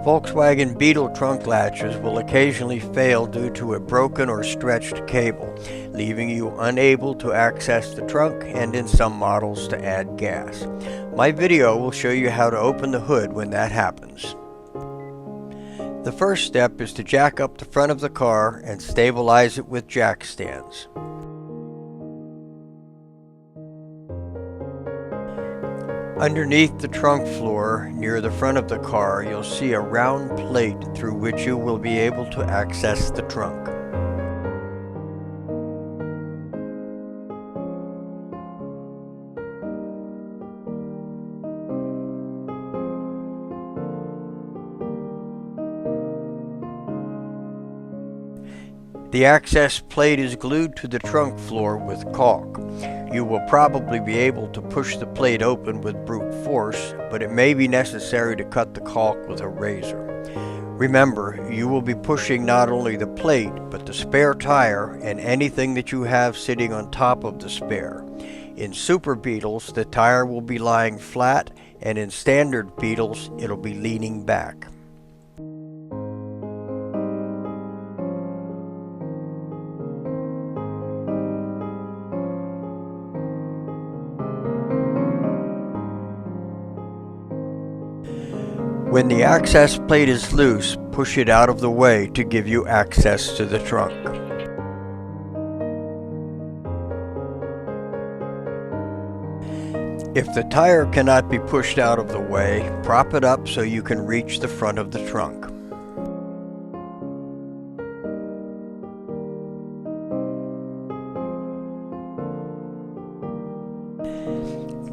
Volkswagen Beetle trunk latches will occasionally fail due to a broken or stretched cable, leaving you unable to access the trunk and in some models to add gas. My video will show you how to open the hood when that happens. The first step is to jack up the front of the car and stabilize it with jack stands. Underneath the trunk floor, near the front of the car, you'll see a round plate through which you will be able to access the trunk. The access plate is glued to the trunk floor with caulk. You will probably be able to push the plate open with brute force, but it may be necessary to cut the caulk with a razor. Remember, you will be pushing not only the plate, but the spare tire and anything that you have sitting on top of the spare. In Super Beetles, the tire will be lying flat, and in Standard Beetles, it'll be leaning back. When the access plate is loose, push it out of the way to give you access to the trunk. If the tire cannot be pushed out of the way, prop it up so you can reach the front of the trunk.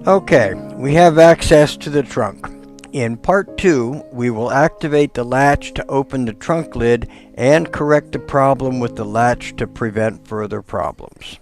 Okay, we have access to the trunk. In part 2, we will activate the latch to open the trunk lid and correct the problem with the latch to prevent further problems.